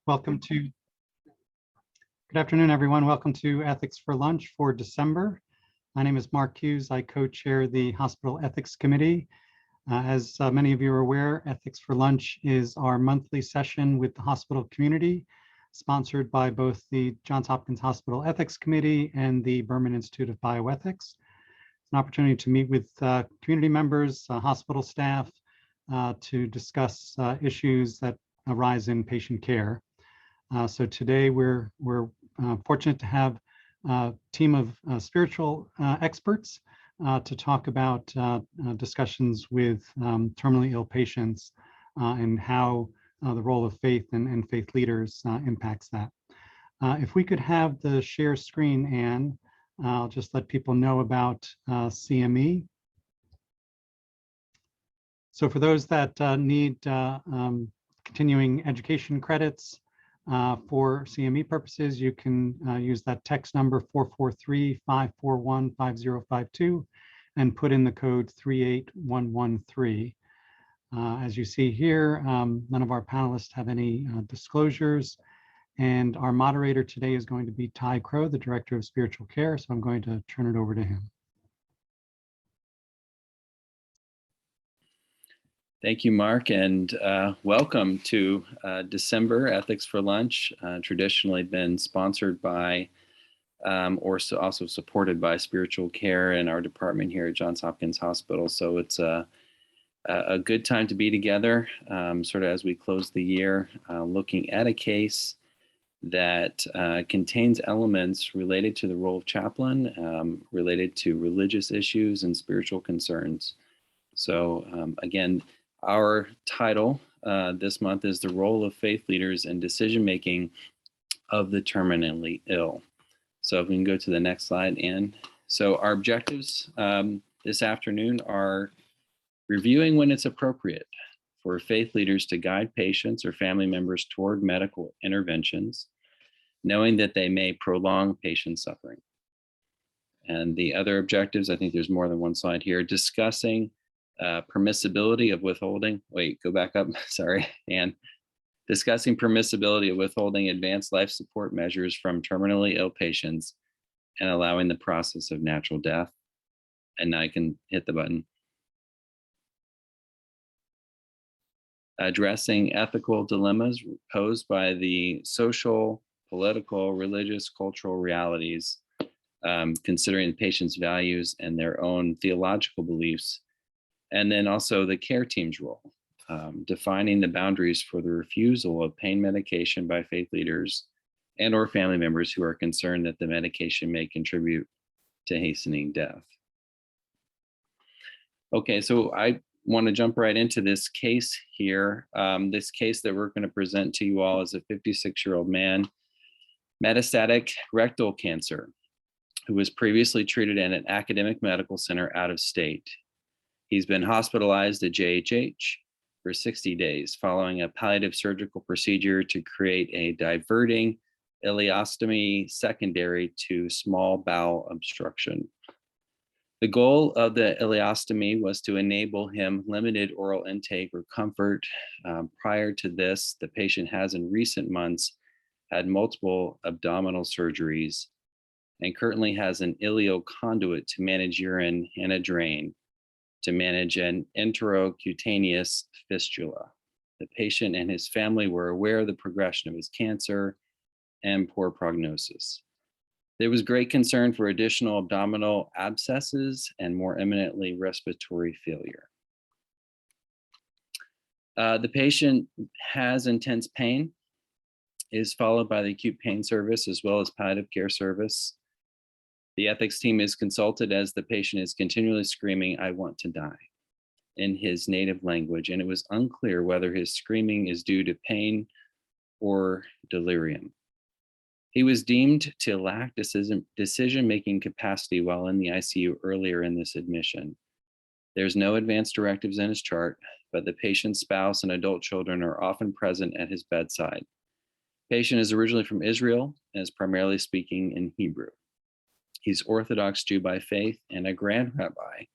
Welcome to, good afternoon, everyone. Welcome to Ethics for Lunch for December. My name is Mark Hughes. I co-chair the Hospital Ethics Committee. As many of you are aware, Ethics for Lunch is our monthly session with the hospital community, sponsored by both the Johns Hopkins Hospital Ethics Committee and the Berman Institute of Bioethics. It's an opportunity to meet with community members, hospital staff, to discuss issues that arise in patient care. So today we're fortunate to have a team of spiritual experts to talk about discussions with terminally ill patients and how the role of faith and faith leaders impacts that. If we could have the share screen, Anne, I'll just let people know about CME. So for those that need continuing education credits, for CME purposes, you can use that text number 443-541-5052 and put in the code 38113. As you see here, none of our panelists have any disclosures, and our moderator today is going to be Ty Crow, the Director of Spiritual Care, so I'm going to turn it over to him. Thank you, Mark, and welcome to December Ethics for Lunch, traditionally been sponsored by also supported by Spiritual Care and our department here at Johns Hopkins Hospital. So it's a good time to be together, sort of as we close the year, looking at a case that contains elements related to the role of chaplain, related to religious issues and spiritual concerns. So again, our title this month is The Role of Faith Leaders in Decision-Making of the Terminally Ill. So if we can go to the next slide, Anne. So our objectives this afternoon are reviewing when it's appropriate for faith leaders to guide patients or family members toward medical interventions, knowing that they may prolong patient suffering. And the other objectives, I think there's more than one slide here, discussing permissibility of withholding. Wait, go back up. Sorry, Anne. Discussing permissibility of withholding advanced life support measures from terminally ill patients and allowing the process of natural death. And now I can hit the button. Addressing ethical dilemmas posed by the social, political, religious, cultural realities, considering the patient's values and their own theological beliefs. And then also the care team's role, defining the boundaries for the refusal of pain medication by faith leaders and or family members who are concerned that the medication may contribute to hastening death. Okay, so I want to jump right into this case here. This case that we're going to present to you all is a 56-year-old man, metastatic rectal cancer, who was previously treated at an academic medical center out of state. He's been hospitalized at JHH for 60 days following a palliative surgical procedure to create a diverting ileostomy secondary to small bowel obstruction. The goal of the ileostomy was to enable him limited oral intake or comfort. Prior to this, the patient has in recent months had multiple abdominal surgeries and currently has an ileoconduit to manage urine and a drain to manage an enterocutaneous fistula. The patient and his family were aware of the progression of his cancer and poor prognosis. There was great concern for additional abdominal abscesses and more imminently respiratory failure. The patient has intense pain, is followed by the acute pain service as well as palliative care service. The ethics team is consulted as the patient is continually screaming, "I want to die," in his native language, and it was unclear whether his screaming is due to pain or delirium. He was deemed to lack decision-making capacity while in the ICU earlier in this admission. There's no advance directives in his chart, but the patient's spouse and adult children are often present at his bedside. Patient is originally from Israel and is primarily speaking in Hebrew. He's Orthodox Jew by faith, and a grand rabbi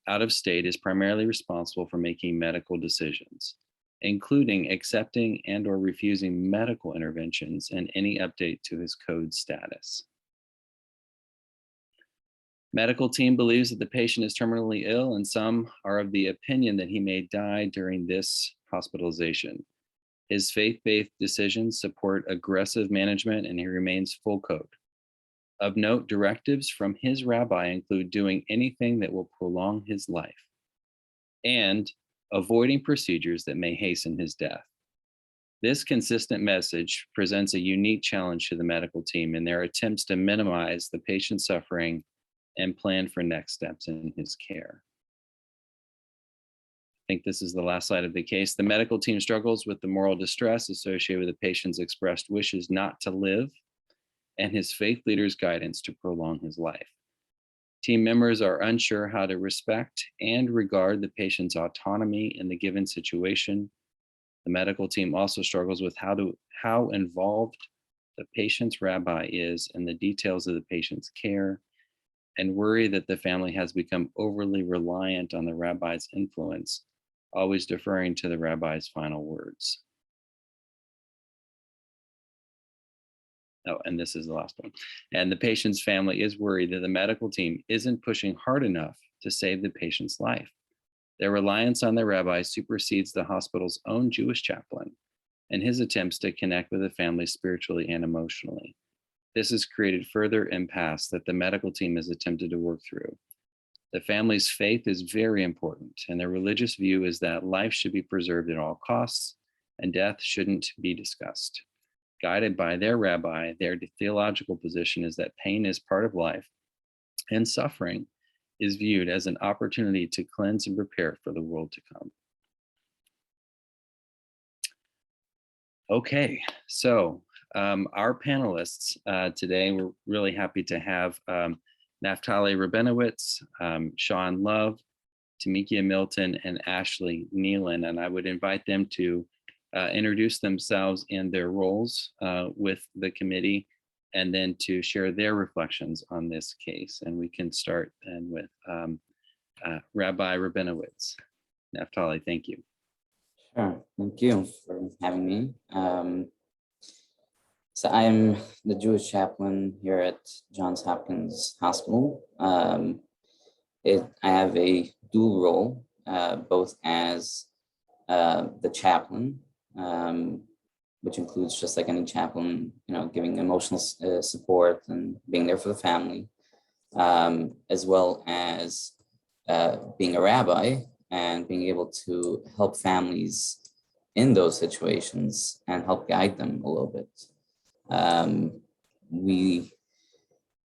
out of state is primarily responsible for making medical decisions. including accepting and or refusing medical interventions and any update to his code status. Medical team believes that the patient is terminally ill, and some are of the opinion that he may die during this hospitalization. His faith-based decisions support aggressive management, and he remains full code. Of note, directives from his rabbi include doing anything that will prolong his life and avoiding procedures that may hasten his death. This consistent message presents a unique challenge to the medical team in their attempts to minimize the patient's suffering and plan for next steps in his care. I think this is the last slide of the case. The medical team struggles with the moral distress associated with the patient's expressed wishes not to live and his faith leader's guidance to prolong his life. Team members are unsure how to respect and regard the patient's autonomy in the given situation. The medical team also struggles with how involved the patient's rabbi is in the details of the patient's care, and worry that the family has become overly reliant on the rabbi's influence, always deferring to the rabbi's final words. Oh, and this is the last one. And the patient's family is worried that the medical team isn't pushing hard enough to save the patient's life. Their reliance on the rabbi supersedes the hospital's own Jewish chaplain and his attempts to connect with the family spiritually and emotionally. This has created further impasse that the medical team has attempted to work through. The family's faith is very important, and their religious view is that life should be preserved at all costs and death shouldn't be discussed. Guided by their rabbi, their theological position is that pain is part of life and suffering is viewed as an opportunity to cleanse and prepare for the world to come. Okay, so our panelists today, we're really happy to have Naftali Rabinowitz, Sean Love, Tamika Milton, and Ashley Neal, and I would invite them to introduce themselves and their roles with the committee, and then to share their reflections on this case. And we can start then with Rabbi Rabinowitz. Naftali, thank you. Sure, thank you for having me. So I'm the Jewish chaplain here at Johns Hopkins Hospital. I have a dual role, both as the chaplain, which includes, just like any chaplain, giving emotional support and being there for the family, as well as being a rabbi and being able to help families in those situations and help guide them a little bit.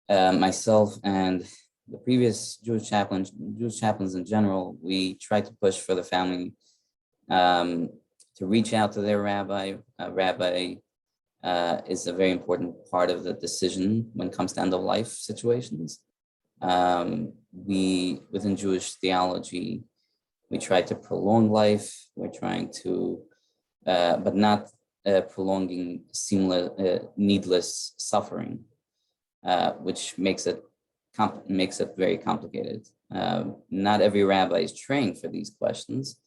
Myself and the previous Jewish chaplains in general, we tried to push for the family to reach out to their rabbi. Rabbi is a very important part of the decision when it comes to end-of-life situations. Within Jewish theology, we try to prolong life. We're trying to, but not prolonging needless suffering, which makes it very complicated. Not every rabbi is trained for these questions.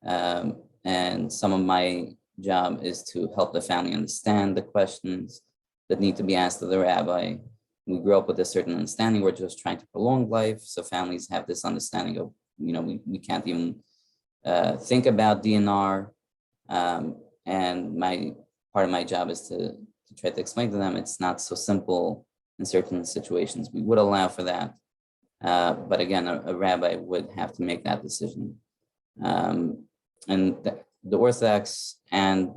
And some of my job is to help the family understand the questions that need to be asked of the rabbi. We grew up with a certain understanding. We're just trying to prolong life. So families have this understanding of, we can't even think about DNR. And part of my job is to try to explain to them it's not so simple in certain situations. We would allow for that. But again, a rabbi would have to make that decision. And the Orthodox and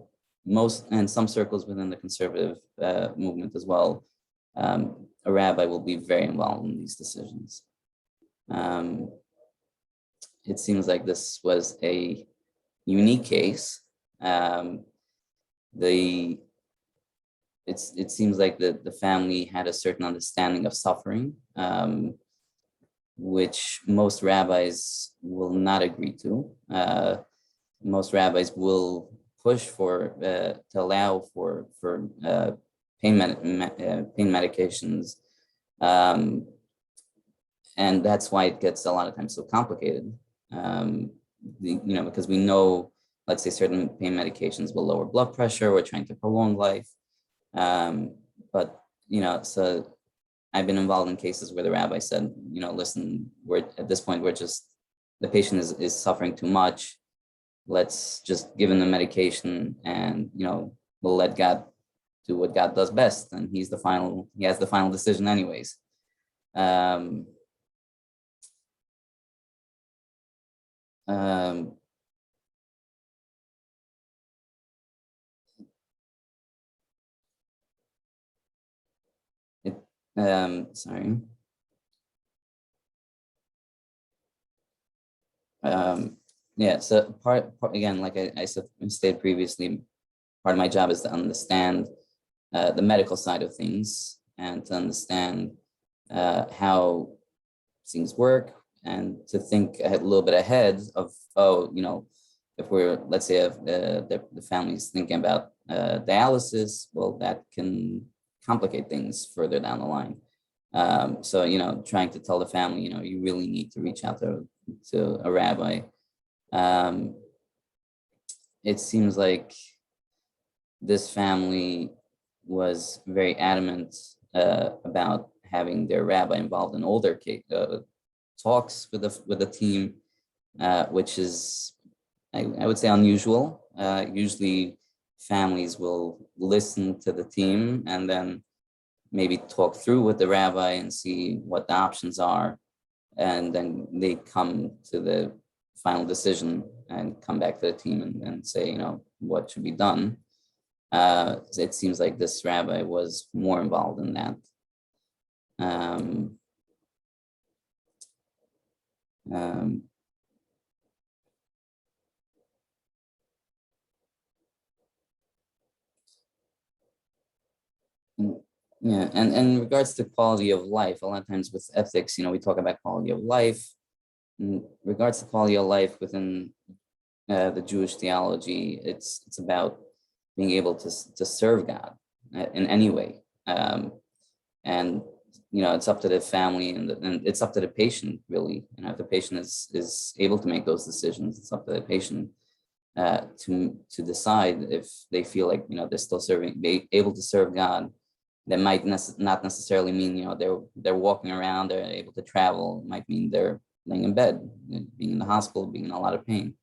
some circles within the conservative movement as well, a rabbi will be very involved in these decisions. It seems like this was a unique case. It seems like the family had a certain understanding of suffering, which most rabbis will not agree to. Most rabbis will push to allow for pain medications, and that's why it gets a lot of times so complicated. Because we know let's say certain pain medications will lower blood pressure. We're trying to prolong life. But, so I've been involved in cases where the rabbi said, listen, we're at this point, the patient is suffering too much. Let's just give him the medication and, we'll let God do what God does best. And he has the final decision anyways. Sorry. Yeah, so part again, like I stated previously, part of my job is to understand the medical side of things and to understand how things work and to think a little bit ahead of, if let's say if the family's thinking about dialysis, well, that can complicate things further down the line. So, trying to tell the family, you really need to reach out to a rabbi. It seems like this family was very adamant about having their rabbi involved in all their talks with the team, which is, I would say, unusual. Usually families will listen to the team and then maybe talk through with the rabbi and see what the options are. And then they come to the final decision and come back to the team and say, what should be done. It seems like this rabbi was more involved in that. Yeah, and in regards to quality of life, a lot of times with ethics, we talk about quality of life. In regards to quality of life within the Jewish theology, it's about being able to serve God in any way. And it's up to the family and it's up to the patient, really. If the patient is able to make those decisions, it's up to the patient to decide if they feel like they're still able to serve God. That might not necessarily mean they're walking around, they're able to travel. It might mean they're laying in bed, being in the hospital, being in a lot of pain.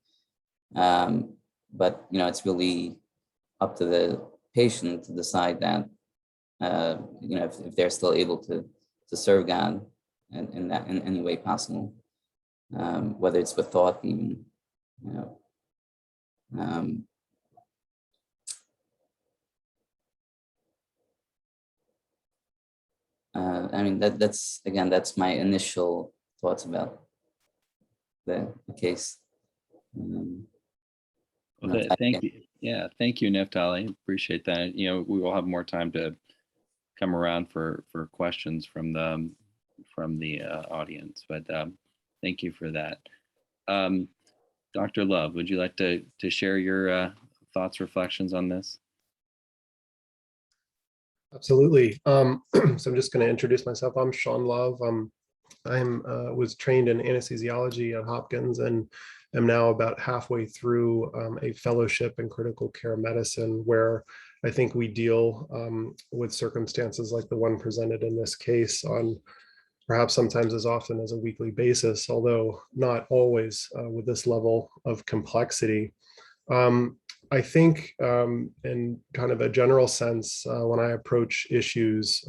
But it's really up to the patient to decide that if they're still able to serve God in any way possible, whether it's with thought, even. That's my initial thoughts about the case. Thank you. Yeah, thank you, Neftali. Appreciate that. We will have more time to come around for questions from the audience, but thank you for that. Dr. Love, would you like to share your thoughts, reflections on this? Absolutely. So I'm just going to introduce myself. I'm Sean Love. I was trained in anesthesiology at Hopkins and am now about halfway through a fellowship in critical care medicine, where I think we deal with circumstances like the one presented in this case on perhaps sometimes as often as a weekly basis, although not always with this level of complexity. I think in kind of a general sense, when I approach issues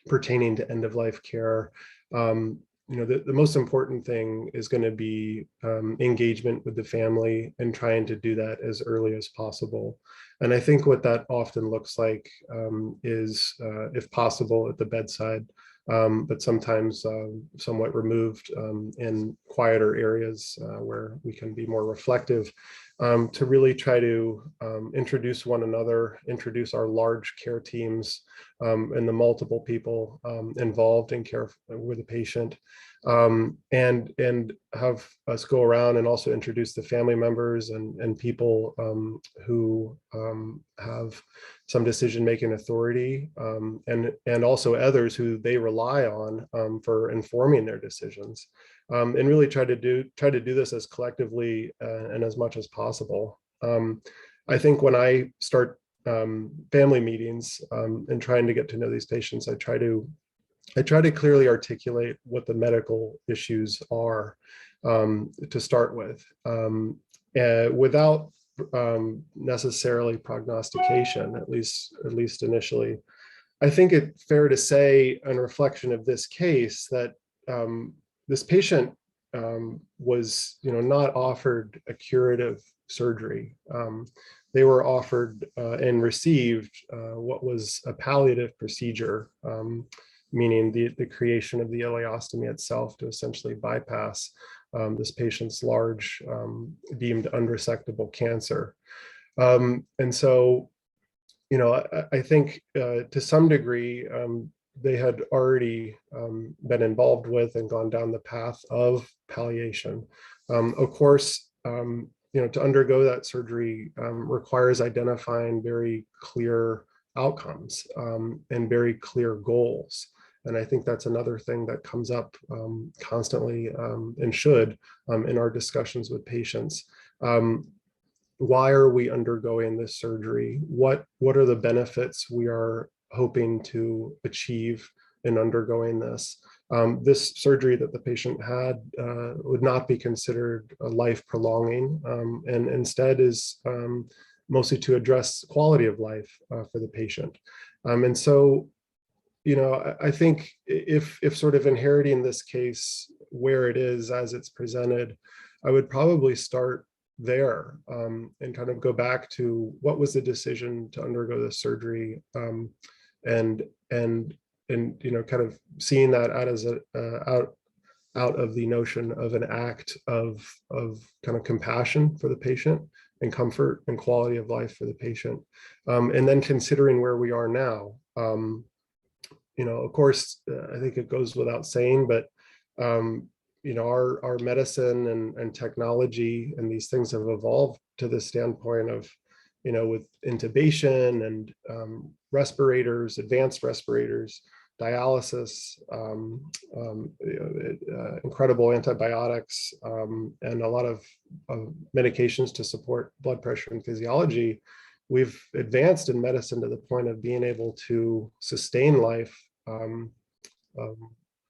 pertaining to end-of-life care, the most important thing is going to be engagement with the family and trying to do that as early as possible. And I think what that often looks like is, if possible, at the bedside, but sometimes somewhat removed in quieter areas where we can be more reflective, to really try to introduce one another, introduce our large care teams and the multiple people involved in care with the patient, and have us go around and also introduce the family members and people who have some decision-making authority, and also others who they rely on for informing their decisions. and really try to do this as collectively and as much as possible. I think when I start family meetings and trying to get to know these patients, I try to clearly articulate what the medical issues are to start with, without necessarily prognostication, at least initially. I think it's fair to say, on reflection of this case, that this patient was, not offered a curative surgery. They were offered and received what was a palliative procedure, meaning the creation of the ileostomy itself to essentially bypass this patient's large deemed unresectable cancer. And so, I think to some degree, they had already been involved with and gone down the path of palliation. Of course, to undergo that surgery requires identifying very clear outcomes and very clear goals. And I think that's another thing that comes up constantly and should in our discussions with patients. Why are we undergoing this surgery? What are the benefits we are hoping to achieve in undergoing this? This surgery that the patient had would not be considered life prolonging, and instead is mostly to address quality of life for the patient. And so, I think if sort of inheriting this case where it is as it's presented, I would probably start there and kind of go back to what was the decision to undergo this surgery, and kind of seeing that out of the notion of an act of kind of compassion for the patient and comfort and quality of life for the patient, and then considering where we are now. Of course, I think it goes without saying, but our medicine and technology and these things have evolved to the standpoint of, with intubation and respirators, advanced respirators, dialysis, incredible antibiotics, and a lot of medications to support blood pressure and physiology. We've advanced in medicine to the point of being able to sustain life,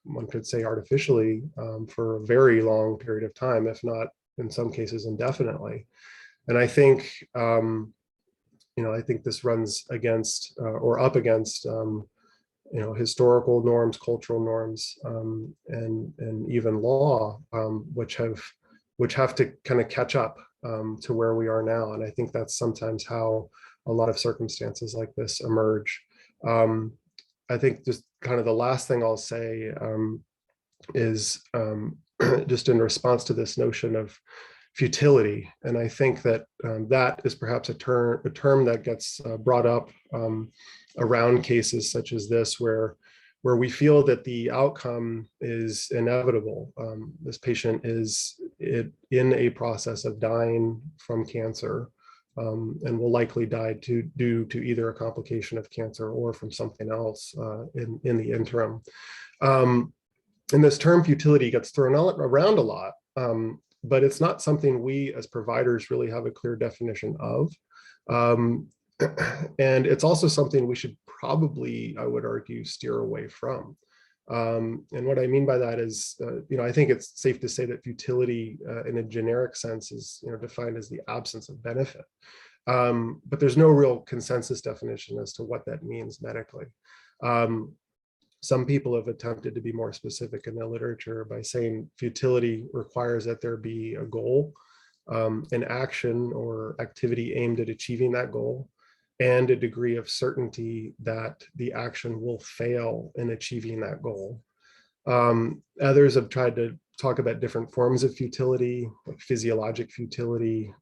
one could say artificially, for a very long period of time, if not in some cases indefinitely. And I think, I think this runs against or up against, historical norms, cultural norms, and even law, which have to kind of catch up to where we are now. And I think that's sometimes how a lot of circumstances like this emerge. I think just kind of the last thing I'll say is just in response to this notion of futility. And I think that that is perhaps a term that gets brought up around cases such as this, where we feel that the outcome is inevitable. This patient is in a process of dying from cancer, and will likely die due to either a complication of cancer or from something else in the interim. And this term futility gets thrown around a lot, but it's not something we as providers really have a clear definition of. And it's also something we should probably, I would argue, steer away from. And what I mean by that is, I think it's safe to say that futility in a generic sense is, defined as the absence of benefit. But there's no real consensus definition as to what that means medically. Some people have attempted to be more specific in the literature by saying futility requires that there be a goal, an action or activity aimed at achieving that goal, and a degree of certainty that the action will fail in achieving that goal. Others have tried to talk about different forms of futility, like physiologic futility,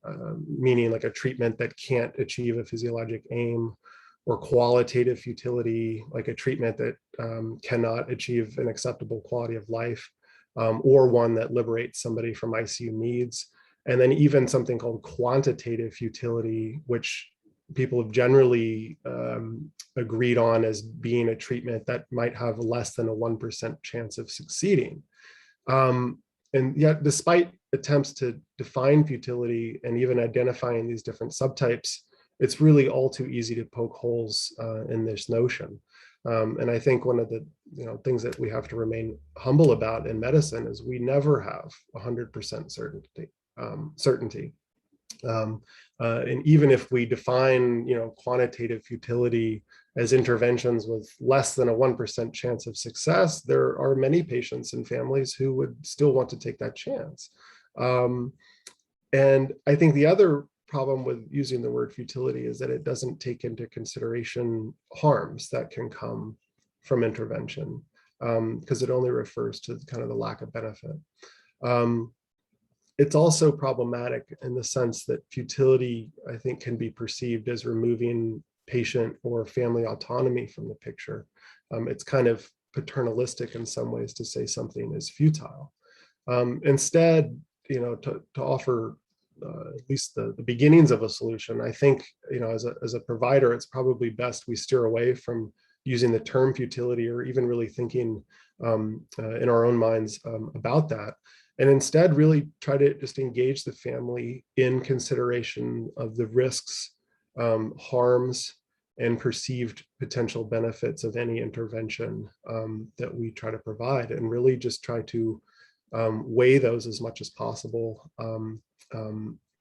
meaning like a treatment that can't achieve a physiologic aim, or qualitative futility, like a treatment that cannot achieve an acceptable quality of life, or one that liberates somebody from ICU needs. And then even something called quantitative futility, which people have generally agreed on as being a treatment that might have less than a 1% chance of succeeding. And yet, despite attempts to define futility and even identifying these different subtypes, it's really all too easy to poke holes in this notion. And I think one of the things that we have to remain humble about in medicine is we never have 100% certainty. And even if we define quantitative futility as interventions with less than a 1% chance of success, there are many patients and families who would still want to take that chance. And I think the other problem with using the word futility is that it doesn't take into consideration harms that can come from intervention, because it only refers to kind of the lack of benefit. It's also problematic in the sense that futility, I think, can be perceived as removing patient or family autonomy from the picture. It's kind of paternalistic in some ways to say something is futile. Instead, to offer at least the beginnings of a solution, I think, as a provider, it's probably best we steer away from using the term futility or even really thinking in our own minds about that. And instead really try to just engage the family in consideration of the risks, harms, and perceived potential benefits of any intervention that we try to provide, and really just try to weigh those as much as possible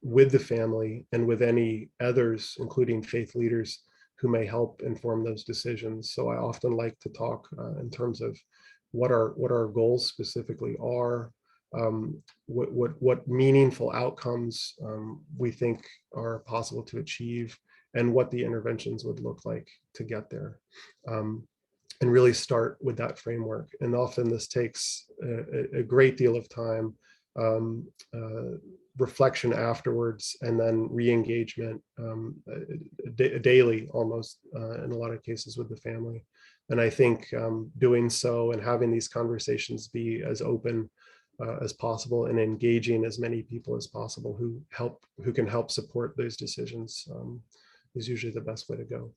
with the family and with any others, including faith leaders, who may help inform those decisions. So I often like to talk in terms of what our goals specifically are, what meaningful outcomes we think are possible to achieve, and what the interventions would look like to get there, and really start with that framework. And often this takes a great deal of time, reflection afterwards, and then re-engagement daily almost in a lot of cases with the family. And I think doing so and having these conversations be as open as possible and engaging as many people as possible who can help support those decisions is usually the best way to go.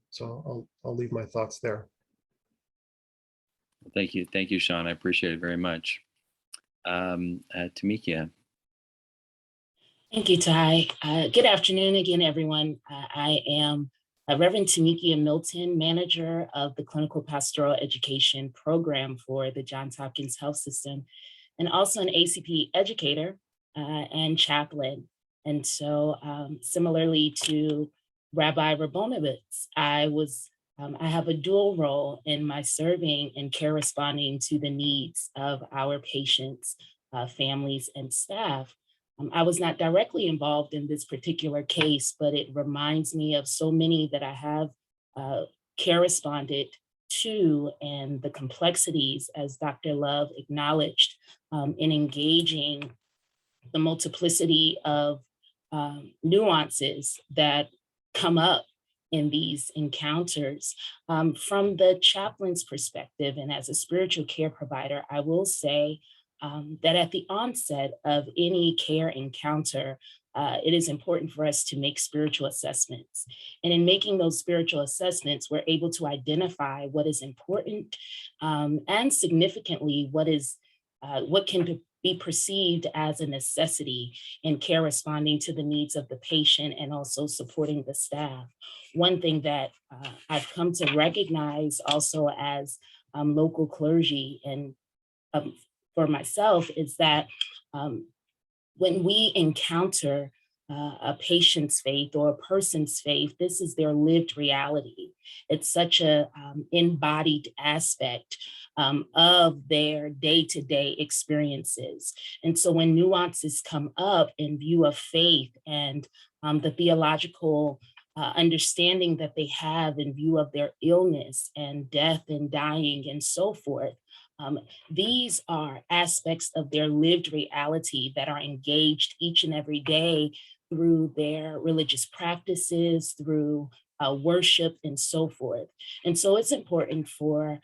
So I'll leave my thoughts there. Thank you, Sean. I appreciate it very much. Tamika. Thank you, Ty. Good afternoon again, everyone. I am Reverend Tamika Milton, manager of the Clinical Pastoral Education Program for the Johns Hopkins Health System, and also an ACP educator and chaplain. And so similarly to Rabbi Rabonowitz, I have a dual role in my serving and care responding to the needs of our patients, families, and staff. I was not directly involved in this particular case, but it reminds me of so many that I have care responded to, and the complexities, as Dr. Love acknowledged, in engaging the multiplicity of nuances that come up in these encounters. From the chaplain's perspective and as a spiritual care provider, I will say that at the onset of any care encounter, it is important for us to make spiritual assessments. And in making those spiritual assessments, we're able to identify what is important and significantly what can be perceived as a necessity in care responding to the needs of the patient and also supporting the staff. One thing that I've come to recognize also as local clergy and for myself is that when we encounter a patient's faith or a person's faith, this is their lived reality. It's such a embodied aspect of their day-to-day experiences. And so when nuances come up in view of faith and the theological understanding that they have in view of their illness and death and dying and so forth, these are aspects of their lived reality that are engaged each and every day through their religious practices, through worship and so forth. And so it's important for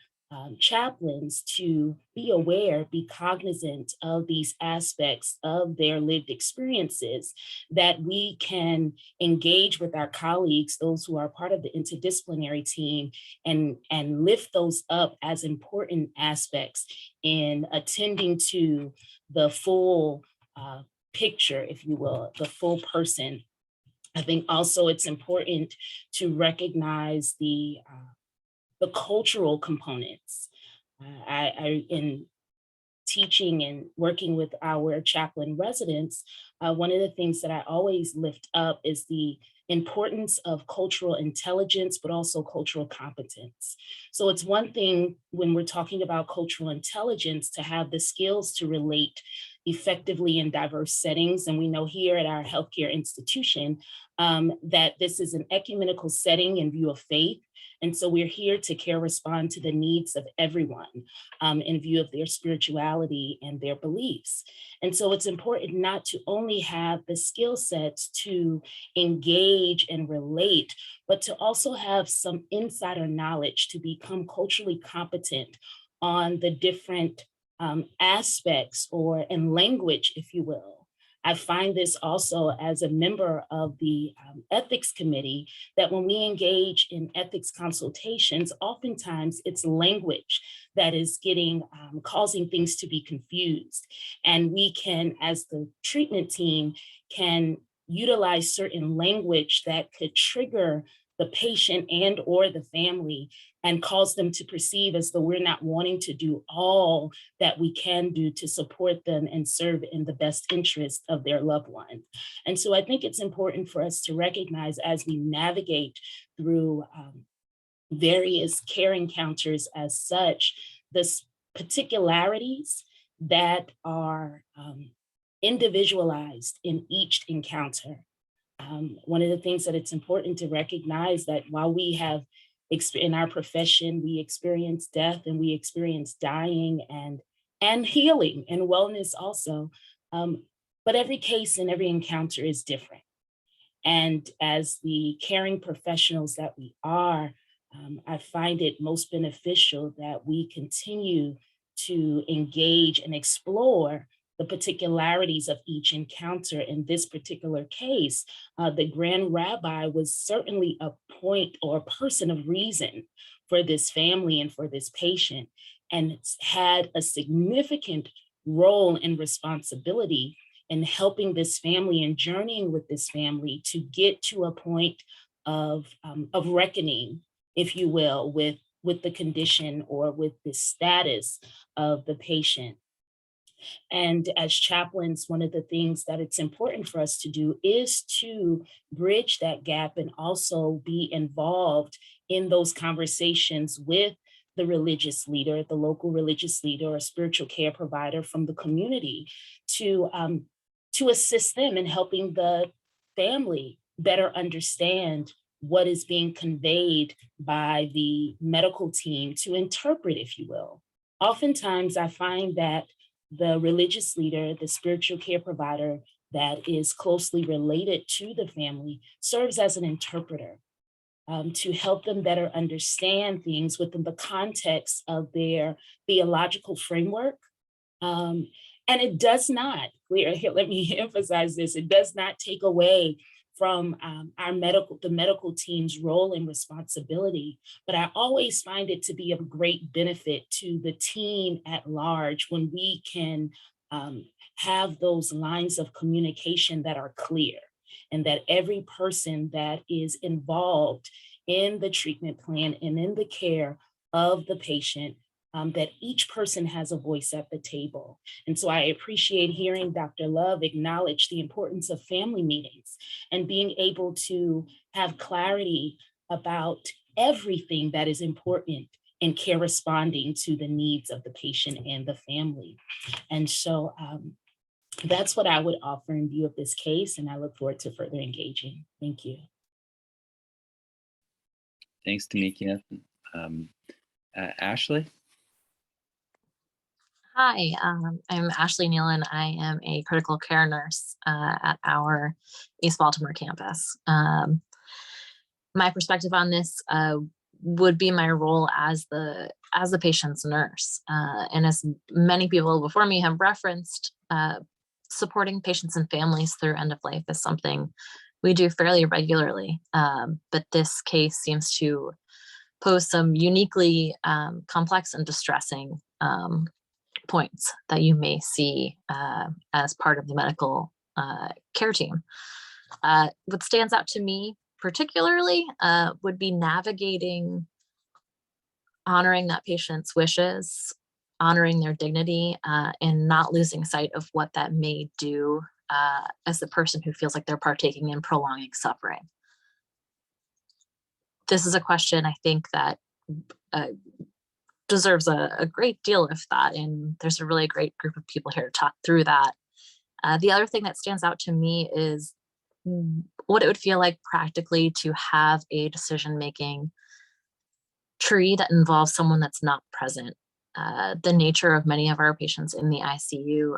chaplains to be aware, be cognizant of these aspects of their lived experiences, that we can engage with our colleagues, those who are part of the interdisciplinary team, and lift those up as important aspects in attending to the full picture, if you will, the full person. I think also it's important to recognize the cultural components. In teaching and working with our chaplain residents, one of the things that I always lift up is the importance of cultural intelligence, but also cultural competence. So it's one thing when we're talking about cultural intelligence to have the skills to relate effectively in diverse settings. And we know here at our healthcare institution that this is an ecumenical setting in view of faith. And so we're here to care respond to the needs of everyone in view of their spirituality and their beliefs. And so it's important not to only have the skill sets to engage and relate, but to also have some insider knowledge to become culturally competent on the different aspects and language, if you will. I find this also as a member of the ethics committee, that when we engage in ethics consultations, oftentimes it's language that is causing things to be confused. And we can, as the treatment team, can utilize certain language that could trigger the patient and or the family and cause them to perceive as though we're not wanting to do all that we can do to support them and serve in the best interest of their loved one. And so I think it's important for us to recognize as we navigate through various care encounters as such, the particularities that are individualized in each encounter. One of the things that it's important to recognize that while we have in our profession, we experience death and we experience dying and healing and wellness also, but every case and every encounter is different. And as the caring professionals that we are, I find it most beneficial that we continue to engage and explore the particularities of each encounter. In this particular case, the Grand Rabbi was certainly a point or a person of reason for this family and for this patient, and had a significant role and responsibility in helping this family and journeying with this family to get to a point of reckoning, if you will, with the condition or with the status of the patient. And as chaplains, one of the things that it's important for us to do is to bridge that gap and also be involved in those conversations with the religious leader, the local religious leader or spiritual care provider from the community to assist them in helping the family better understand what is being conveyed by the medical team to interpret, if you will. Oftentimes, I find that the religious leader, the spiritual care provider that is closely related to the family serves as an interpreter to help them better understand things within the context of their theological framework. And it does not, let me emphasize this, it does not take away from the medical team's role and responsibility, but I always find it to be of great benefit to the team at large when we can have those lines of communication that are clear, and that every person that is involved in the treatment plan and in the care of the patient, that each person has a voice at the table. And so I appreciate hearing Dr. Love acknowledge the importance of family meetings and being able to have clarity about everything that is important in care responding to the needs of the patient and the family. And so that's what I would offer in view of this case, and I look forward to further engaging. Thank you. Thanks, Tamika. Ashley? Hi, I'm Ashley Neal, and I am a critical care nurse at our East Baltimore campus. My perspective on this, would be my role as the patient's nurse. And as many people before me have referenced, supporting patients and families through end of life is something we do fairly regularly. But this case seems to pose some uniquely complex and distressing points that you may see as part of the medical care team. What stands out to me particularly would be navigating, honoring that patient's wishes, honoring their dignity, and not losing sight of what that may do as the person who feels like they're partaking in prolonging suffering. This is a question I think that deserves a great deal of thought, and there's a really great group of people here to talk through that. The other thing that stands out to me is what it would feel like practically to have a decision-making tree that involves someone that's not present. The nature of many of our patients in the ICU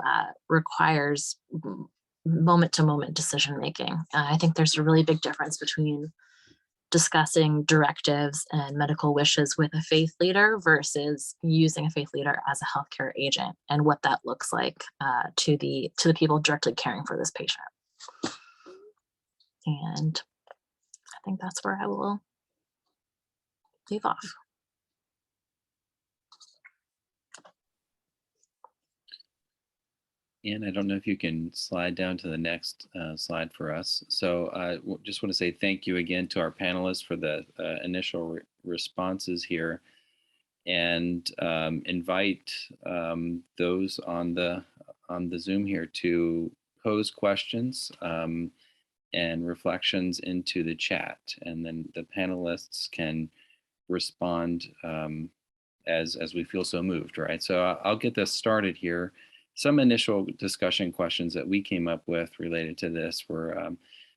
requires moment-to-moment decision-making. I think there's a really big difference between discussing directives and medical wishes with a faith leader versus using a faith leader as a healthcare agent, and what that looks like to the people directly caring for this patient. And I think that's where I will leave off. And I don't know if you can slide down to the next slide for us. So I just want to say thank you again to our panelists for the initial responses here, and invite those on the Zoom here to pose questions and reflections into the chat, and then the panelists can respond as we feel so moved, right? So I'll get this started here. Some initial discussion questions that we came up with related to this were,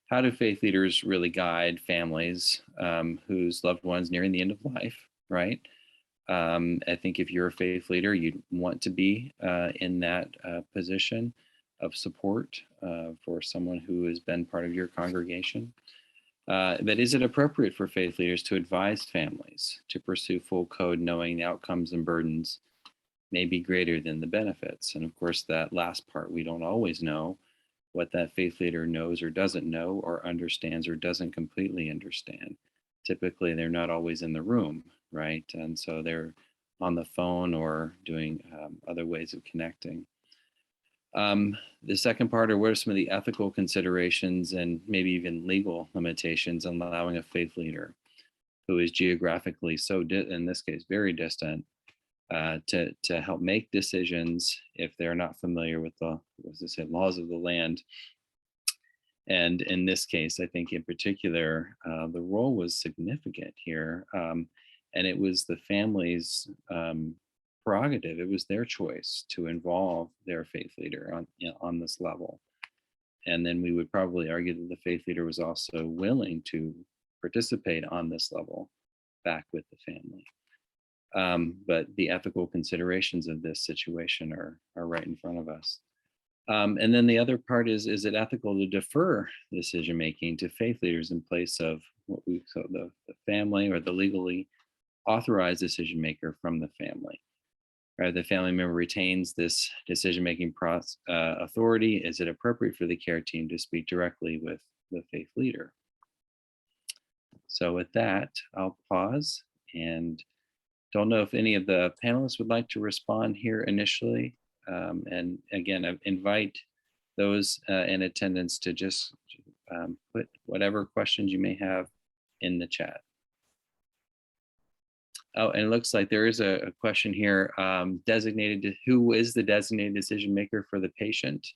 how do faith leaders really guide families whose loved ones nearing the end of life, right? I think if you're a faith leader, you'd want to be in that position of support for someone who has been part of your congregation. But is it appropriate for faith leaders to advise families to pursue full code, knowing the outcomes and burdens may be greater than the benefits? And of course, that last part, we don't always know what that faith leader knows or doesn't know, or understands or doesn't completely understand. Typically, they're not always in the room, right? And so they're on the phone or doing other ways of connecting. The second part, or what are some of the ethical considerations and maybe even legal limitations on allowing a faith leader who is geographically so, in this case, very distant, to help make decisions if they're not familiar with the, as I said, laws of the land. And in this case, I think in particular, the role was significant here. And it was the family's prerogative. It was their choice to involve their faith leader on this level. And then we would probably argue that the faith leader was also willing to participate on this level back with the family. But the ethical considerations of this situation are right in front of us. And then the other part is it ethical to defer decision-making to faith leaders in place of what we call the family or the legally authorized decision maker from the family? Right, the family member retains this decision-making authority. Is it appropriate for the care team to speak directly with the faith leader? So with that, I'll pause, and don't know if any of the panelists would like to respond here initially. And again, I invite those in attendance to just put whatever questions you may have in the chat. Oh, and it looks like there is a question here. Who is the designated decision maker for the patient?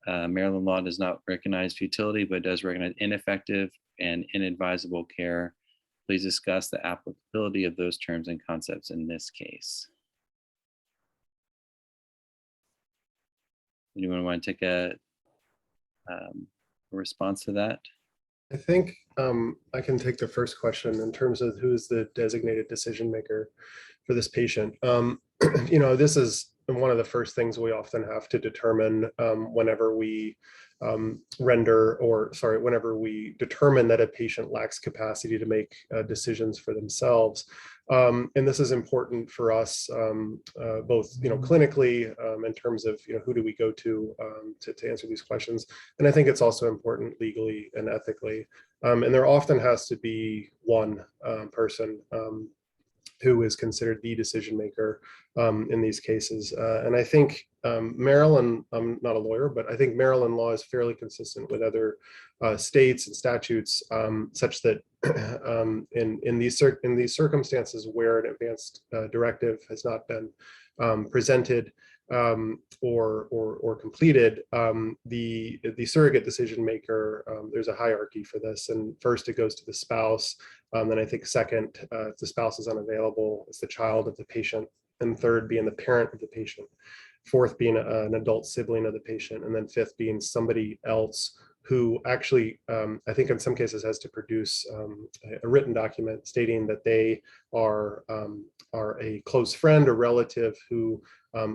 Maryland law does not recognize futility, but does recognize ineffective and inadvisable care. Please discuss the applicability of those terms and concepts in this case. Anyone want to take a response to that? I think I can take the first question in terms of who's the designated decision maker for this patient. You know, this is one of the first things we often have to determine whenever we whenever we determine that a patient lacks capacity to make decisions for themselves. And this is important for us, both clinically, in terms of who do we go to answer these questions, and I think it's also important legally and ethically. And there often has to be one person who is considered the decision maker in these cases. And I think Maryland, I'm not a lawyer, but I think Maryland law is fairly consistent with other states and statutes, such that in these circumstances where an advanced directive has not been presented or completed, the surrogate decision maker, there's a hierarchy for this, and first it goes to the spouse. Then I think second, if the spouse is unavailable, it's the child of the patient, and third being the parent of the patient, fourth being an adult sibling of the patient, and then fifth being somebody else who actually, I think in some cases has to produce a written document stating that they are a close friend or relative who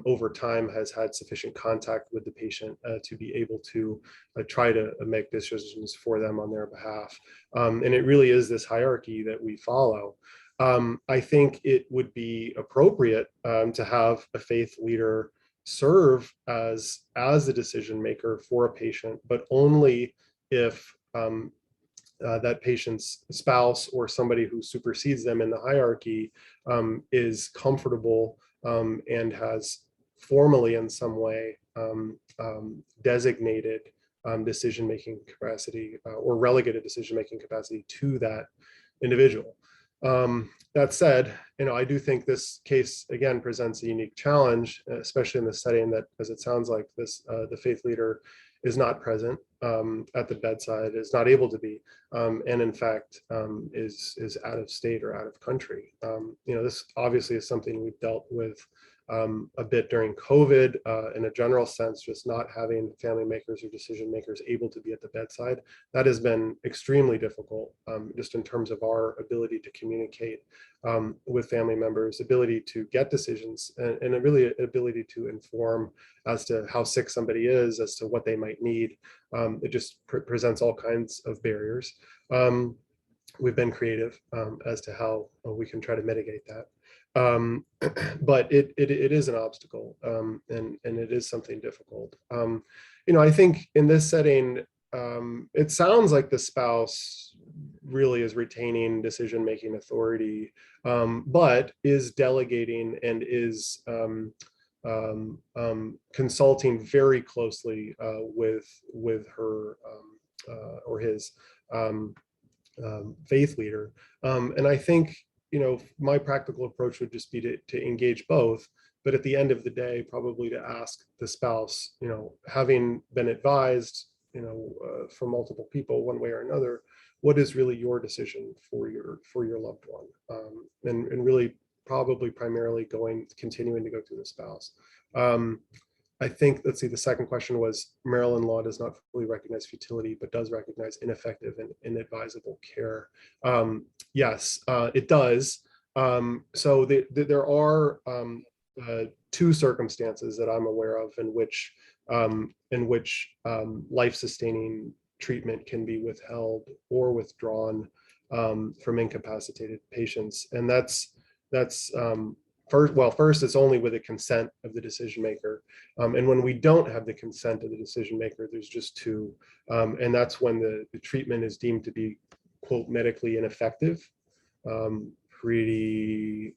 over time has had sufficient contact with the patient to be able to try to make decisions for them on their behalf. And it really is this hierarchy that we follow. I think it would be appropriate to have a faith leader serve as a decision maker for a patient, but only if that patient's spouse or somebody who supersedes them in the hierarchy is comfortable and has formally in some way designated decision-making capacity or relegated decision-making capacity to that individual. That said, I do think this case again presents a unique challenge, especially in the setting that, as it sounds like, the faith leader is not present at the bedside, is not able to be, and in fact is out of state or out of country. This obviously is something we've dealt with a bit during COVID, in a general sense, just not having family makers or decision makers able to be at the bedside. That has been extremely difficult, just in terms of our ability to communicate with family members, ability to get decisions, and really ability to inform as to how sick somebody is, as to what they might need. It just presents all kinds of barriers. We've been creative as to how we can try to mitigate that. But it is an obstacle, and it is something difficult. I think in this setting, it sounds like the spouse really is retaining decision-making authority, but is delegating and is consulting very closely with her or his faith leader. And I think, my practical approach would just be to engage both, but at the end of the day, probably to ask the spouse, having been advised, from multiple people one way or another, what is really your decision for your loved one, and really probably primarily continuing to go through the spouse. I think, let's see, the second question was, Maryland law does not fully recognize futility, but does recognize ineffective and inadvisable care. Yes, it does. So there are two circumstances that I'm aware of in which life-sustaining treatment can be withheld or withdrawn from incapacitated patients, and that's first, it's only with the consent of the decision maker. And when we don't have the consent of the decision maker, there's just two. And that's when the treatment is deemed to be, quote, medically ineffective. Pretty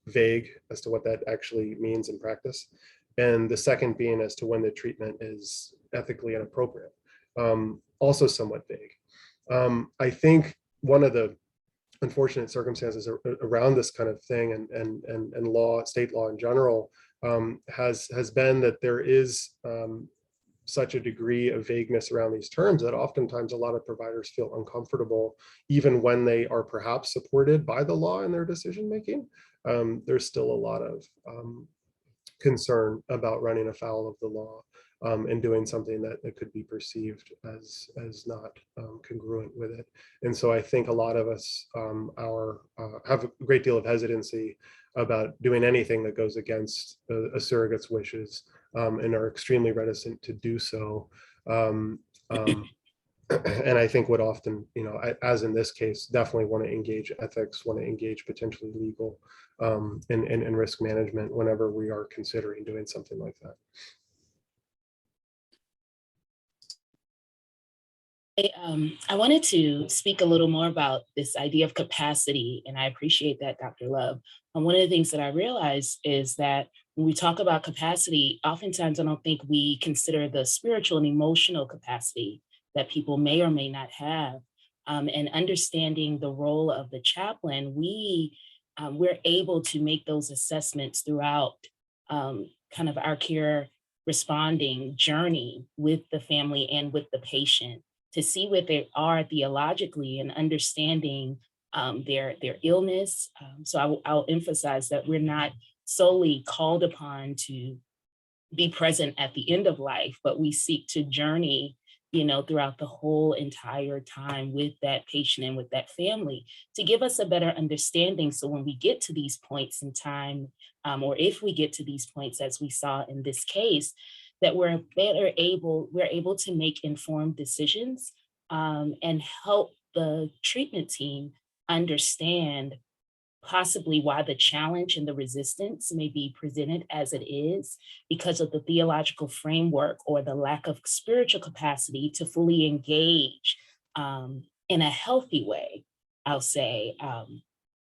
vague as to what that actually means in practice. And the second being as to when the treatment is ethically inappropriate. Also somewhat vague. I think one of the unfortunate circumstances around this kind of thing and law, state law in general, has been that there is such a degree of vagueness around these terms that oftentimes a lot of providers feel uncomfortable, even when they are perhaps supported by the law in their decision making. There's still a lot of concern about running afoul of the law and doing something that could be perceived as not congruent with it. And so I think a lot of us have a great deal of hesitancy about doing anything that goes against a surrogate's wishes, and are extremely reticent to do so. Um, um, and I think would often, as in this case, definitely want to engage ethics, want to engage potentially legal and risk management whenever we are considering doing something like that. I wanted to speak a little more about this idea of capacity, and I appreciate that, Dr. Love. And one of the things that I realized is that when we talk about capacity, oftentimes I don't think we consider the spiritual and emotional capacity that people may or may not have. And understanding the role of the chaplain, we're able to make those assessments throughout kind of our care responding journey with the family and with the patient, to see what they are theologically and understanding their illness. So I'll emphasize that we're not solely called upon to be present at the end of life, but we seek to journey, throughout the whole entire time with that patient and with that family to give us a better understanding. So when we get to these points in time, or if we get to these points, as we saw in this case, that we're able to make informed decisions and help the treatment team understand possibly why the challenge and the resistance may be presented as it is because of the theological framework or the lack of spiritual capacity to fully engage in a healthy way, I'll say,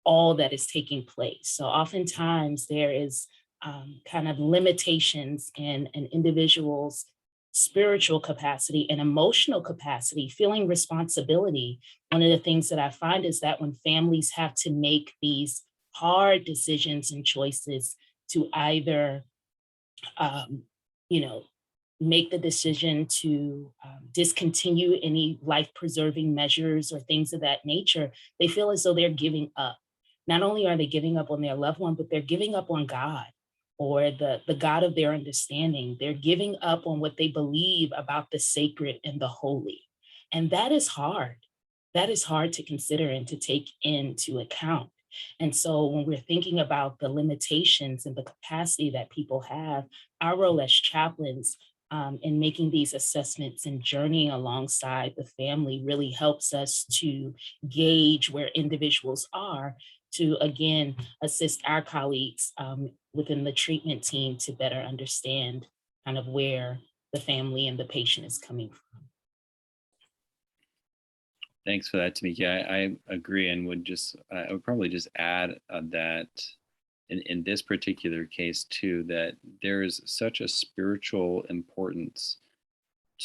all that is taking place. So oftentimes there is kind of limitations in an individual's spiritual capacity and emotional capacity, feeling responsibility. One of the things that I find is that when families have to make these hard decisions and choices to either, make the decision to discontinue any life-preserving measures or things of that nature, they feel as though they're giving up. Not only are they giving up on their loved one, but they're giving up on God, or the God of their understanding. They're giving up on what they believe about the sacred and the holy. And that is hard. That is hard to consider and to take into account. And so when we're thinking about the limitations and the capacity that people have, our role as chaplains in making these assessments and journeying alongside the family really helps us to gauge where individuals are, to again assist our colleagues within the treatment team to better understand kind of where the family and the patient is coming from. Thanks for that, Tamika. I agree, and I would probably just add that in this particular case too, that there is such a spiritual importance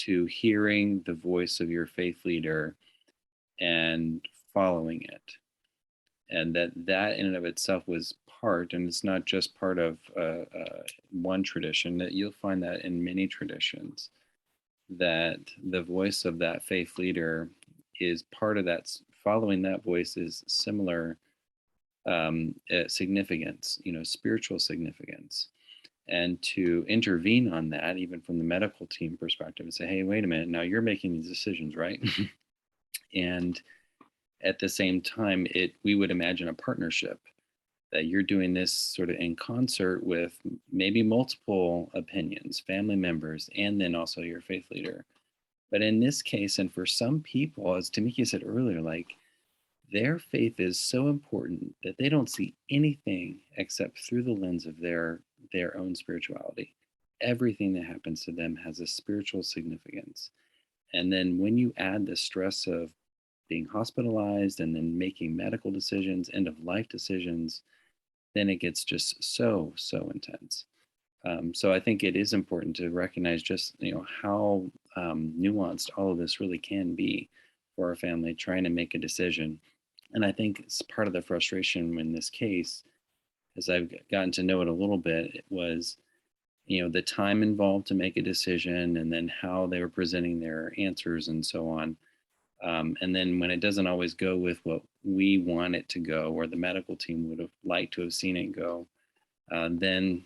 to hearing the voice of your faith leader and following it. And that in and of itself was part, and it's not just part of one tradition, that you'll find that in many traditions, that the voice of that faith leader is part of that. Following that voice is similar significance, spiritual significance. And to intervene on that, even from the medical team perspective, and say, hey, wait a minute, now you're making these decisions, right? And at the same time, we would imagine a partnership, that you're doing this sort of in concert with maybe multiple opinions, family members, and then also your faith leader. But in this case, and for some people, as Tamika said earlier, like their faith is so important that they don't see anything except through the lens of their own spirituality. Everything that happens to them has a spiritual significance. And then when you add the stress of being hospitalized and then making medical decisions, end of life decisions, then it gets just so intense. So I think it is important to recognize just how nuanced all of this really can be for a family trying to make a decision. And I think it's part of the frustration in this case, as I've gotten to know it a little bit, it was the time involved to make a decision, and then how they were presenting their answers and so on. And then when it doesn't always go with what we want it to go, or the medical team would have liked to have seen it go, then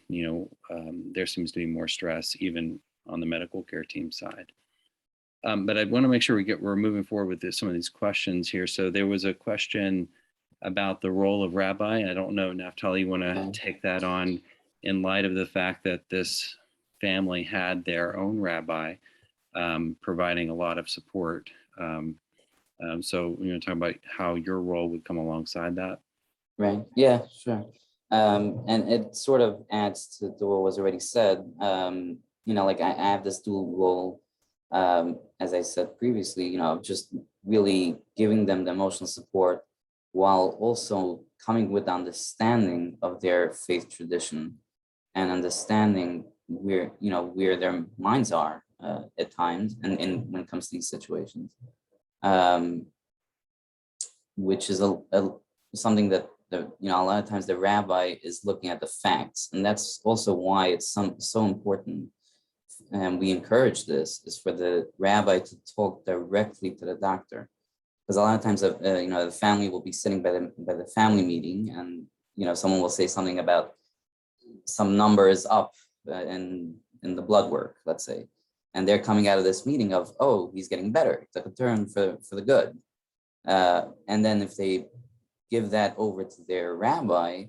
there seems to be more stress even on the medical care team side. But I want to make sure we're moving forward with some of these questions here. So there was a question about the role of Rabbi. I don't know, Naftali, you want to take that on in light of the fact that this family had their own rabbi providing a lot of support. So you know, talk about how your role would come alongside that. Right. Yeah, sure. And it sort of adds to what was already said. You know, like I have this dual role, as I said previously, you know, just really giving them the emotional support while also coming with understanding of their faith tradition and understanding where, you know, where their minds are at times and when it comes to these situations, which is something that you know, a lot of times the rabbi is looking at the facts, and that's also why it's so important. And we encourage this is for the rabbi to talk directly to the doctor, because a lot of times, you know, the family will be sitting by the family meeting, and you know, someone will say something about some number is up in the blood work, let's say, and they're coming out of this meeting of, oh, he's getting better, he took a turn for the good, and then if they give that over to their rabbi,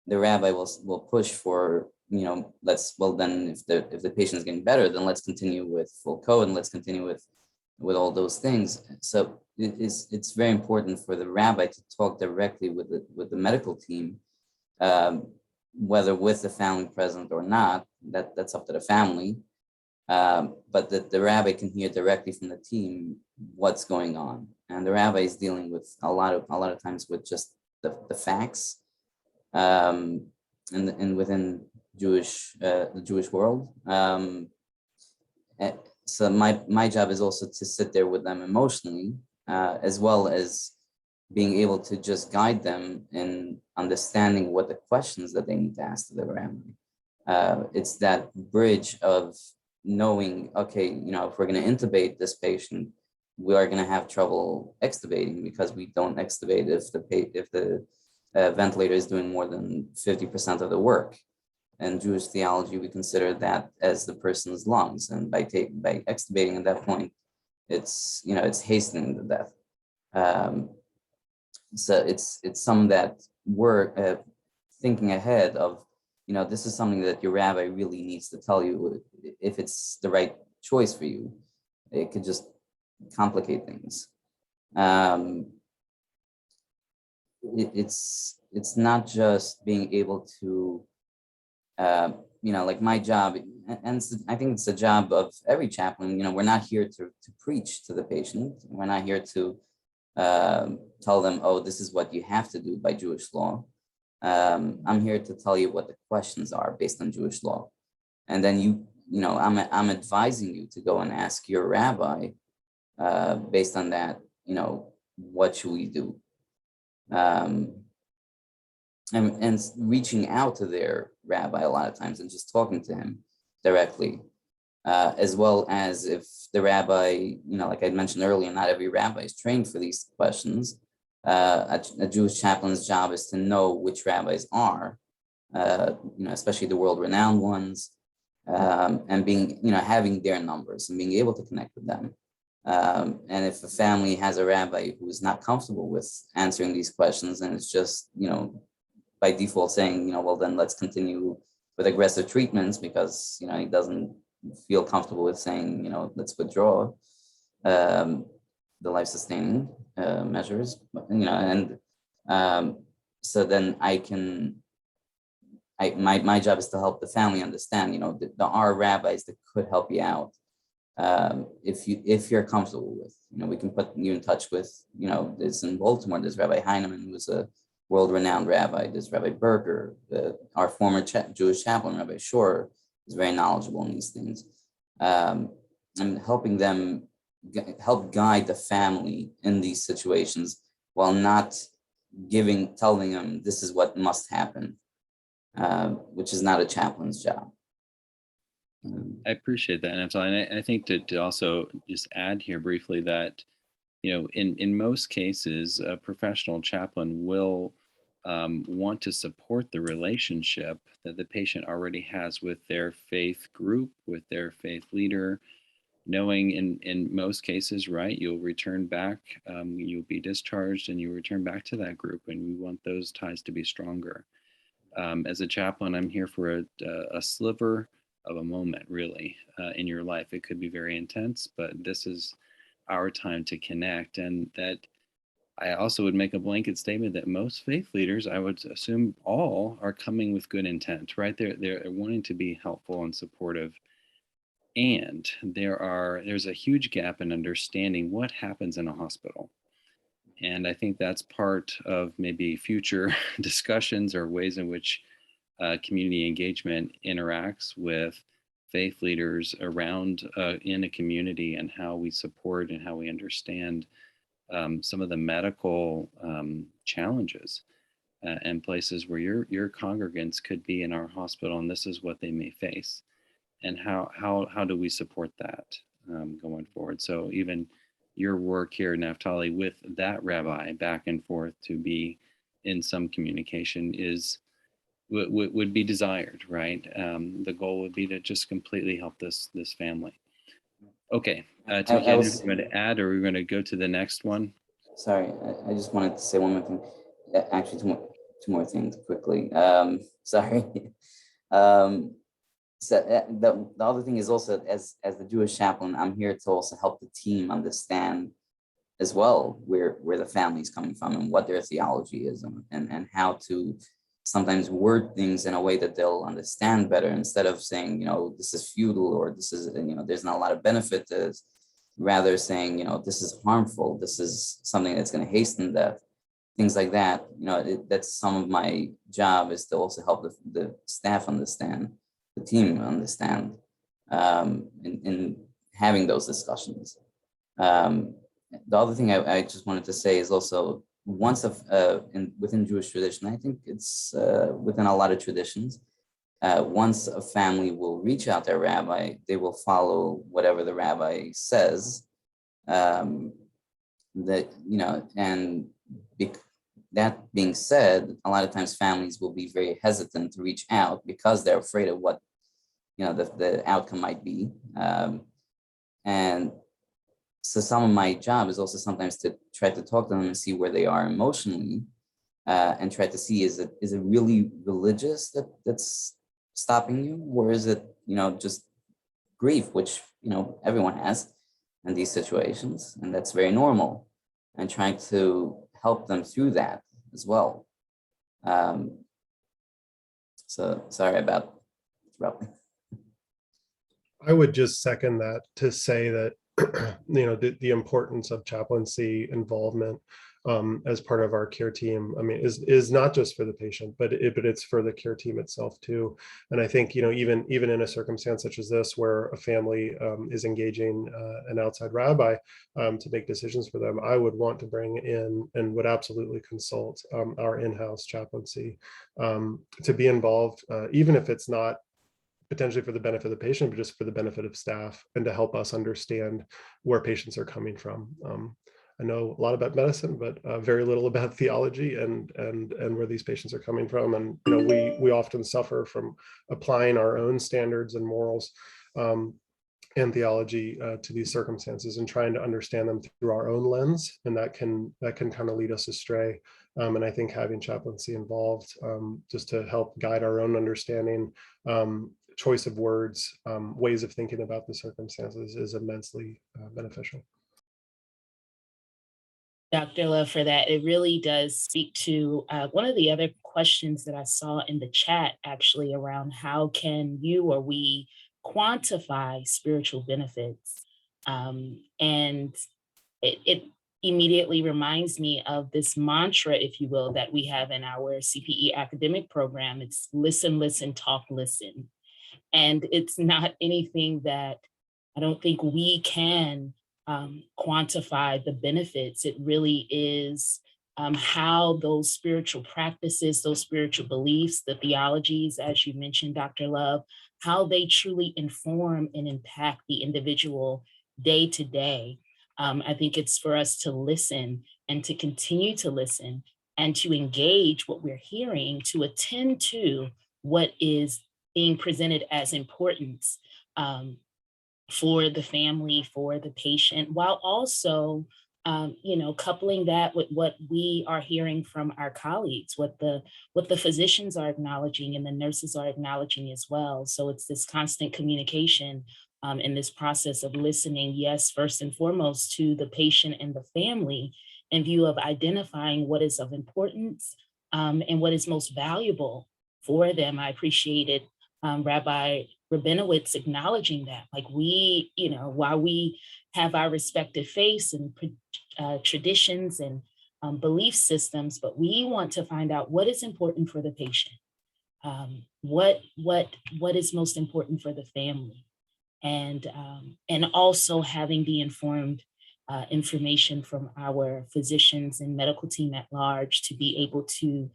the rabbi will push for, you know, then if the patient is getting better, then let's continue with full code and let's continue with all those things. So it's very important for the rabbi to talk directly with the medical team, whether with the family present or not. That's up to the family, but the rabbi can hear directly from the team what's going on. And the rabbi is dealing with a lot of times with just the facts, and within the Jewish world. So my job is also to sit there with them emotionally, as well as being able to just guide them in understanding what the questions that they need to ask to the rabbi. It's that bridge of knowing, okay, you know, if we're going to intubate this patient, we are going to have trouble extubating because we don't extubate if the ventilator is doing more than 50% of the work. In Jewish theology, we consider that as the person's lungs, and by extubating at that point, it's, you know, it's hastening the death. So it's some that we're thinking ahead of, you know, this is something that your rabbi really needs to tell you if it's the right choice for you. It could just complicate things. It's not just being able to, you know, like my job, and I think it's the job of every chaplain. You know, we're not here to preach to the patient. We're not here to tell them, oh, this is what you have to do by Jewish law. I'm here to tell you what the questions are based on Jewish law, and then you know, I'm advising you to go and ask your rabbi based on that. You know, what should we do? And reaching out to their rabbi a lot of times and just talking to him directly, as well as if the rabbi, you know, like I mentioned earlier, not every rabbi is trained for these questions. A Jewish chaplain's job is to know which rabbis are, you know, especially the world-renowned ones, and being, you know, having their numbers and being able to connect with them. And if a family has a rabbi who is not comfortable with answering these questions, and it's just, you know, by default saying, you know, well, then let's continue with aggressive treatments because, you know, he doesn't feel comfortable with saying, you know, let's withdraw the life-sustaining measures, you know, and so then my job is to help the family understand, you know, there are rabbis that could help you out. If you're comfortable with, you know, we can put you in touch with, you know, there's in Baltimore, there's Rabbi Heinemann, who was a world-renowned rabbi. There's Rabbi Berger, our former Jewish chaplain, Rabbi Shore, is very knowledgeable in these things, and helping them help guide the family in these situations while not telling them this is what must happen, which is not a chaplain's job. I appreciate that, and I think to also just add here briefly that, you know, in most cases, a professional chaplain will want to support the relationship that the patient already has with their faith group, with their faith leader, knowing in most cases, right, you'll return back, you'll be discharged and you return back to that group, and we want those ties to be stronger. As a chaplain, I'm here for a sliver a moment, really, in your life. It could be very intense, but this is our time to connect. And that I also would make a blanket statement that most faith leaders, I would assume all, are coming with good intent, right? They're wanting to be helpful and supportive. And there's a huge gap in understanding what happens in a hospital. And I think that's part of maybe future discussions or ways in which community engagement interacts with faith leaders around in a community, and how we support and how we understand some of the medical challenges and places where your congregants could be in our hospital, and this is what they may face, and how do we support that going forward. So even your work here, Naftali, with that rabbi back and forth to be in some communication would be desired, right? The goal would be to just completely help this family. Okay, Tamika, I are was, you going to add, or are we going to go to the next one? sorry, I just wanted to say one more thing. Actually, two more things quickly. Sorry. So the other thing is also, as the Jewish chaplain, I'm here to also help the team understand as well where the family is coming from and what their theology is, and how to sometimes word things in a way that they'll understand better, instead of saying, this is futile, or this is, there's not a lot of benefit to this. Rather saying, this is harmful, this is something that's going to hasten death, things like that. That's some of my job, is to also help the staff understand, the team understand, in having those discussions. The other thing I just wanted to say is also, once within Jewish tradition, I think it's within a lot of traditions, once a family will reach out to a rabbi, they will follow whatever the rabbi says. And that being said, a lot of times families will be very hesitant to reach out because they're afraid of what the outcome might be. And so some of my job is also sometimes to try to talk to them and see where they are emotionally, and try to see, is it really religious that's stopping you, or is it just grief, which everyone has in these situations, and that's very normal, and trying to help them through that as well. So sorry about interrupting. I would just second that, to say that the importance of chaplaincy involvement as part of our care team, is not just for the patient, but it's for the care team itself too. And I think even in a circumstance such as this, where a family is engaging an outside rabbi to make decisions for them, I would want to bring in, and would absolutely consult our in-house chaplaincy to be involved, even if it's not potentially for the benefit of the patient, but just for the benefit of staff, and to help us understand where patients are coming from. I know a lot about medicine, but very little about theology and where these patients are coming from. And we often suffer from applying our own standards and morals and theology to these circumstances, and trying to understand them through our own lens, and that can kind of lead us astray. And I think having chaplaincy involved, just to help guide our own understanding, choice of words, ways of thinking about the circumstances, is immensely beneficial. Dr. Love, for that. It really does speak to one of the other questions that I saw in the chat, actually, around how can you or we quantify spiritual benefits. And it immediately reminds me of this mantra, if you will, that we have in our CPE academic program. It's listen, listen, talk, listen. And it's not anything that I don't think we can quantify the benefits. It really is how those spiritual practices, those spiritual beliefs, the theologies, as you mentioned, Dr. Love, how they truly inform and impact the individual day to day. I think it's for us to listen, and to continue to listen, and to engage what we're hearing, to attend to what is being presented as importance for the family, for the patient, while also coupling that with what we are hearing from our colleagues, what the physicians are acknowledging and the nurses are acknowledging as well. So it's this constant communication in this process of listening, yes, first and foremost to the patient and the family in view of identifying what is of importance and what is most valuable for them. I appreciated Rabbi Rabinowitz acknowledging that, like while we have our respective faiths and traditions and belief systems, but we want to find out what is important for the patient, what is most important for the family, and also having the informed information from our physicians and medical team at large to be able to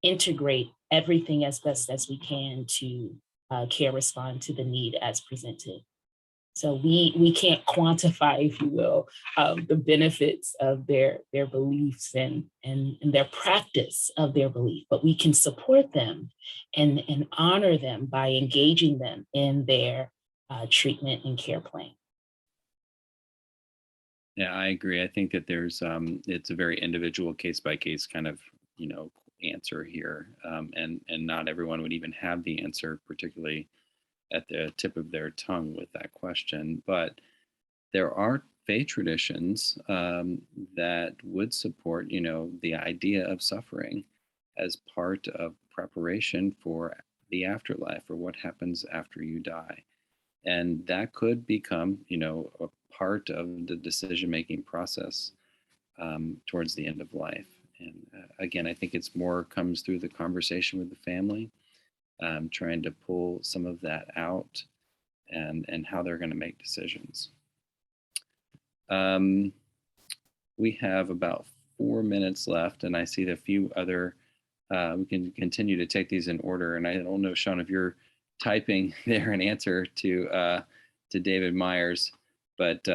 integrate everything as best as we can to care respond to the need as presented. So we can't quantify, if you will, the benefits of their beliefs and their practice of their belief, but we can support them and honor them by engaging them in their treatment and care plan. Yeah, I agree. I think that there's it's a very individual case by case kind of answer here, and not everyone would even have the answer, particularly at the tip of their tongue with that question. But there are faith traditions that would support, the idea of suffering as part of preparation for the afterlife or what happens after you die. And that could become, a part of the decision-making process towards the end of life. And again, I think it's more comes through the conversation with the family, trying to pull some of that out and how they're going to make decisions. We have about 4 minutes left, and I see a few other, we can continue to take these in order. And I don't know, Sean, if you're typing there an answer to David Myers, but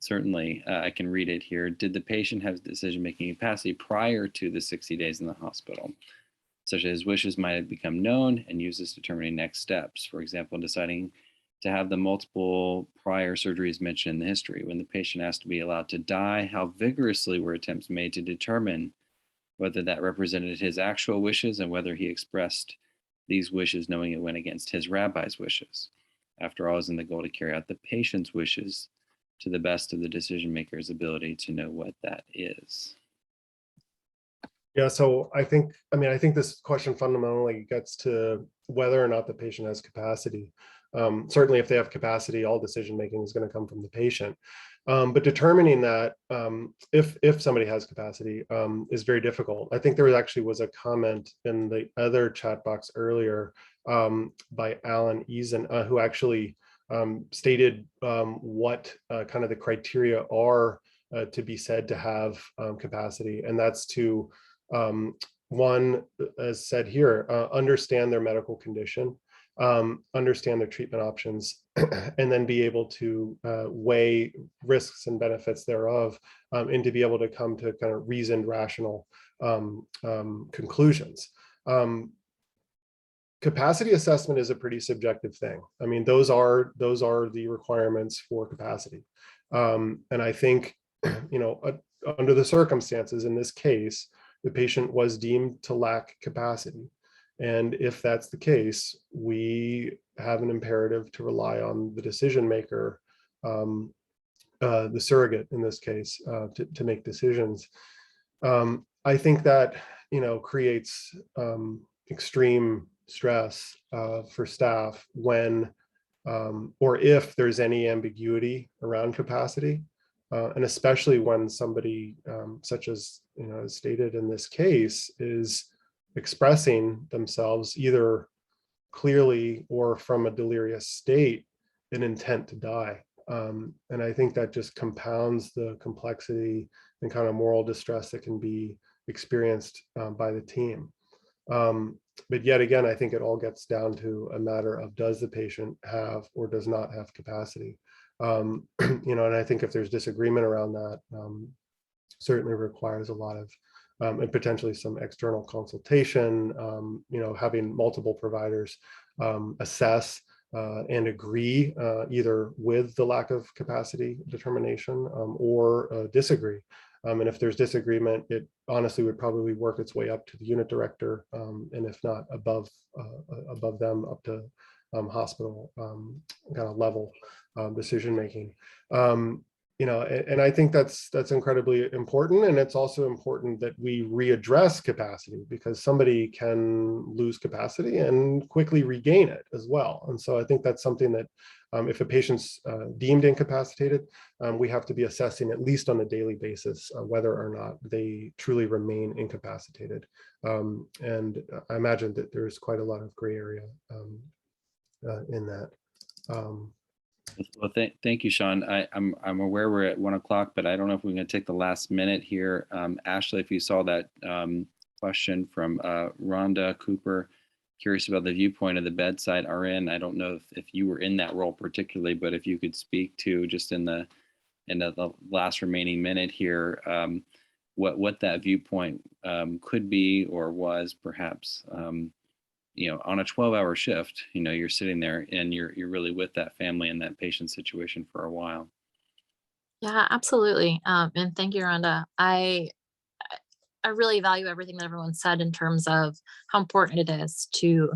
certainly I can read it here. Did the patient have decision-making capacity prior to the 60 days in the hospital, such as his wishes might have become known and used as determining next steps? For example, deciding to have the multiple prior surgeries mentioned in the history. When the patient asked to be allowed to die, how vigorously were attempts made to determine whether that represented his actual wishes and whether he expressed these wishes knowing it went against his rabbi's wishes? After all, is in the goal to carry out the patient's wishes to the best of the decision maker's ability to know what that is. Yeah, so I think this question fundamentally gets to whether or not the patient has capacity. Certainly, if they have capacity, all decision making is going to come from the patient. But determining that if somebody has capacity is very difficult. I think there actually was a comment in the other chat box earlier by Alan Eason, who actually stated what kind of the criteria are to be said to have capacity, and that's to one, as said here, understand their medical condition, understand their treatment options, and then be able to weigh risks and benefits thereof, and to be able to come to kind of reasoned, rational conclusions. Capacity assessment is a pretty subjective thing. I mean, those are the requirements for capacity. And I think, under the circumstances in this case, the patient was deemed to lack capacity. And if that's the case, we have an imperative to rely on the decision maker, the surrogate in this case, to make decisions. I think that, creates extreme stress for staff when or if there's any ambiguity around capacity, and especially when somebody such as as stated in this case is expressing themselves either clearly or from a delirious state an intent to die. And I think that just compounds the complexity and kind of moral distress that can be experienced by the team. But yet again, I think it all gets down to a matter of, does the patient have or does not have capacity? And I think if there's disagreement around that, certainly requires a lot of and potentially some external consultation, having multiple providers assess and agree either with the lack of capacity determination or disagree. And if there's disagreement, it honestly would probably work its way up to the unit director, and if not above them, up to hospital kind of level decision making. And I think that's incredibly important. And it's also important that we readdress capacity, because somebody can lose capacity and quickly regain it as well. And so I think that's something that if a patient's deemed incapacitated, we have to be assessing at least on a daily basis whether or not they truly remain incapacitated. And I imagine that there's quite a lot of gray area in that. Well, thank you, Sean. I'm aware we're at 1 o'clock, but I don't know if we're going to take the last minute here. Ashley, if you saw that question from Rhonda Cooper, curious about the viewpoint of the bedside RN. I don't know if you were in that role particularly, but if you could speak to, just in the last remaining minute here, what that viewpoint could be or was, perhaps. On a 12-hour shift, you're sitting there and you're really with that family and that patient situation for a while. Yeah, absolutely. And thank you, Rhonda. I really value everything that everyone said in terms of how important it is to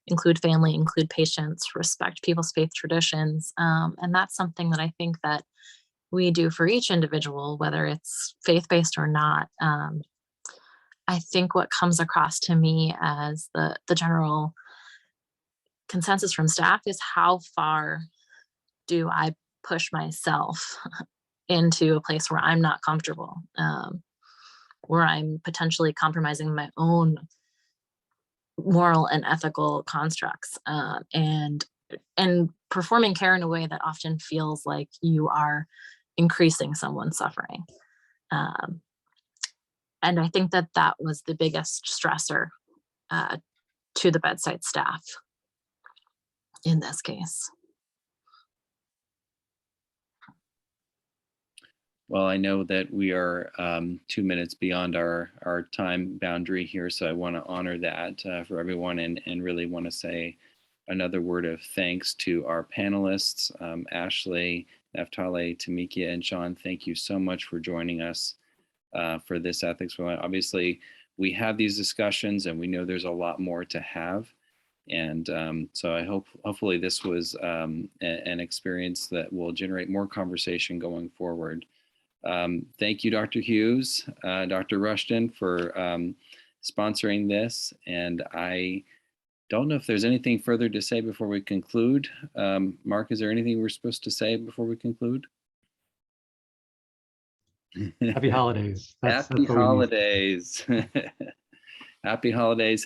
include family, include patients, respect people's faith traditions. And that's something that I think that we do for each individual, whether it's faith-based or not. I think what comes across to me as the general consensus from staff is, how far do I push myself into a place where I'm not comfortable, where I'm potentially compromising my own moral and ethical constructs, and performing care in a way that often feels like you are increasing someone's suffering. And I think that was the biggest stressor to the bedside staff in this case. Well, I know that we are 2 minutes beyond our time boundary here, so I want to honor that for everyone, and really want to say another word of thanks to our panelists, Ashley, Naftali, Tamika, and Sean. Thank you so much for joining us for this ethics moment. Obviously, we have these discussions, and we know there's a lot more to have. And so I hopefully this was an experience that will generate more conversation going forward. Thank you, Dr. Hughes, Dr. Rushton, for sponsoring this. And I don't know if there's anything further to say before we conclude. Mark, is there anything we're supposed to say before we conclude? Happy holidays. Happy holidays. Happy holidays.